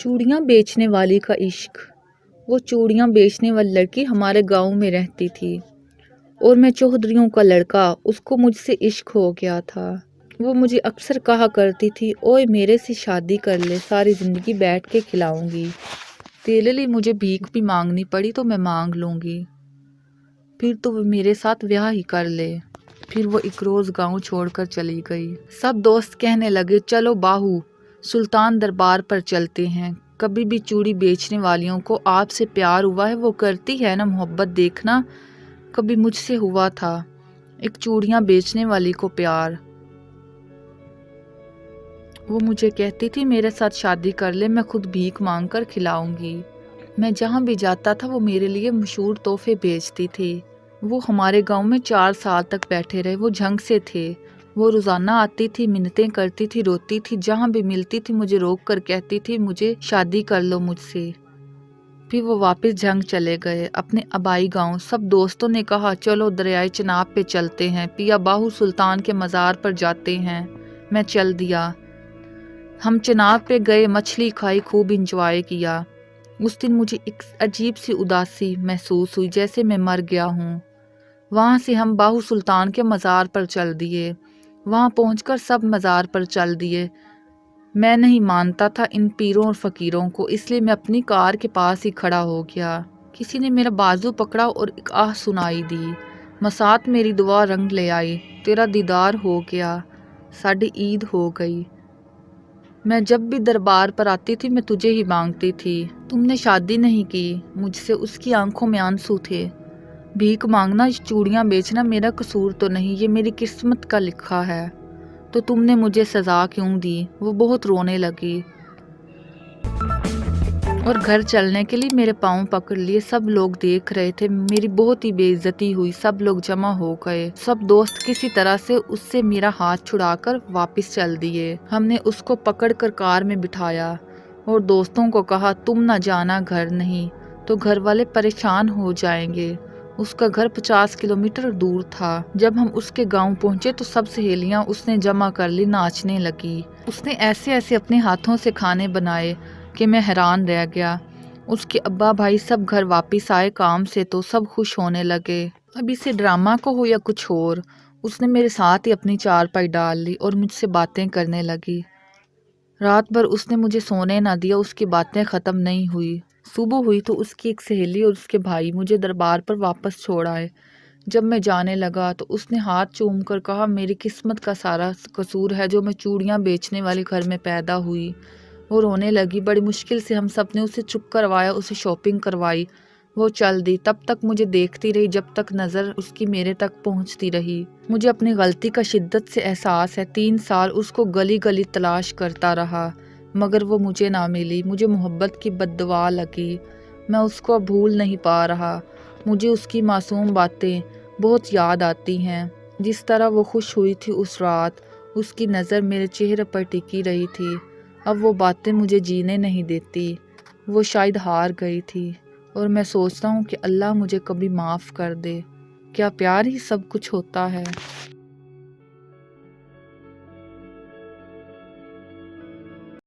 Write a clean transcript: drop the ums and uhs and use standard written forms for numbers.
चूड़ियाँ बेचने वाली का इश्क। वो चूड़ियाँ बेचने वाली लड़की हमारे गांव में रहती थी और मैं चौधरियों का लड़का, उसको मुझसे इश्क हो गया था। वो मुझे अक्सर कहा करती थी, ओए मेरे से शादी कर ले, सारी ज़िंदगी बैठ के खिलाऊंगी। तेरे लिए मुझे भीख भी मांगनी पड़ी तो मैं मांग लूँगी, फिर तो वो मेरे साथ ब्याह ही कर ले। फिर वो एक रोज़ गांव छोड़कर चली गई। सब दोस्त कहने लगे, चलो बाहू सुल्तान दरबार पर चलते हैं। कभी भी चूड़ी बेचने वालियों को आपसे प्यार हुआ है, वो करती है ना मोहब्बत, देखना कभी मुझसे हुआ था एक चूड़ियाँ बेचने वाली को प्यार। वो मुझे कहती थी मेरे साथ शादी कर ले, मैं खुद भीख मांग कर खिलाऊंगी। मैं जहाँ भी जाता था वो मेरे लिए मशहूर तोहफे बेचती थी। वो हमारे गांव में 4 साल तक बैठे रहे। वो झंग से थे। वो रोज़ाना आती थी, मिन्नतें करती थी, रोती थी, जहाँ भी मिलती थी मुझे रोक कर कहती थी मुझे शादी कर लो मुझसे। फिर वो वापस झंग चले गए अपने आबाई गांव। सब दोस्तों ने कहा चलो दरियाए चनाब पे चलते हैं, पिया बाहू सुल्तान के मज़ार पर जाते हैं। मैं चल दिया। हम चनाब पे गए, मछली खाई, खूब इंजॉय किया। उस दिन मुझे एक अजीब सी उदासी महसूस हुई, जैसे मैं मर गया हूँ। वहाँ से हम बाहू सुल्तान के मज़ार पर चल दिए। वहाँ पहुँचकर सब मज़ार पर चल दिए। मैं नहीं मानता था इन पीरों और फ़कीरों को, इसलिए मैं अपनी कार के पास ही खड़ा हो गया। किसी ने मेरा बाजू पकड़ा और एक आह सुनाई दी, मसात मेरी दुआ रंग ले आई, तेरा दीदार हो गया, साड़ी ईद हो गई। मैं जब भी दरबार पर आती थी मैं तुझे ही मांगती थी। तुमने शादी नहीं की मुझसे। उसकी आंखों में आंसू थे। भीख मांगना, चूड़ियाँ बेचना मेरा कसूर तो नहीं, ये मेरी किस्मत का लिखा है। तो तुमने मुझे सज़ा क्यों दी? वो बहुत रोने लगी और घर चलने के लिए मेरे पाँव पकड़ लिए। सब लोग देख रहे थे। मेरी बहुत ही बेइज्जती हुई। सब लोग जमा हो गए। सब दोस्त किसी तरह से उससे मेरा हाथ छुड़ाकर वापस चल दिए। हमने उसको पकड़कर कार में बिठाया और दोस्तों को कहा तुम ना जाना घर, नहीं तो घर वाले परेशान हो जाएंगे। उसका घर 50 किलोमीटर दूर था। जब हम उसके गांव पहुंचे तो सब सहेलियां उसने जमा कर ली, नाचने लगी। उसने ऐसे ऐसे अपने हाथों से खाने बनाए कि मैं हैरान रह गया। उसके अब्बा भाई सब घर वापस आए काम से तो सब खुश होने लगे। अब इसे ड्रामा को हो या कुछ और, उसने मेरे साथ ही अपनी चारपाई डाल ली और मुझसे बातें करने लगी। रात भर उसने मुझे सोने ना दिया। उसकी बातें ख़त्म नहीं हुई। सुबह हुई तो उसकी एक सहेली और उसके भाई मुझे दरबार पर वापस छोड़ आए। जब मैं जाने लगा तो उसने हाथ चूम कर कहा मेरी किस्मत का सारा कसूर है जो मैं चूड़ियाँ बेचने वाले घर में पैदा हुई। वो रोने लगी। बड़ी मुश्किल से हम सब ने उसे चुप करवाया, उसे शॉपिंग करवाई। वो चल दी। तब तक मुझे देखती रही जब तक नज़र उसकी मेरे तक पहुंचती रही। मुझे अपनी गलती का शिद्दत से एहसास है। 3 साल उसको गली गली तलाश करता रहा मगर वो मुझे ना मिली। मुझे मोहब्बत की बद्दुआ लगी। मैं उसको अब भूल नहीं पा रहा। मुझे उसकी मासूम बातें बहुत याद आती हैं। जिस तरह वो खुश हुई थी उस रात, उसकी नज़र मेरे चेहरे पर टिकी रही थी। अब वो बातें मुझे जीने नहीं देती। वो शायद हार गई थी और मैं सोचता हूँ कि अल्लाह मुझे कभी माफ़ कर दे। क्या प्यार ही सब कुछ होता है?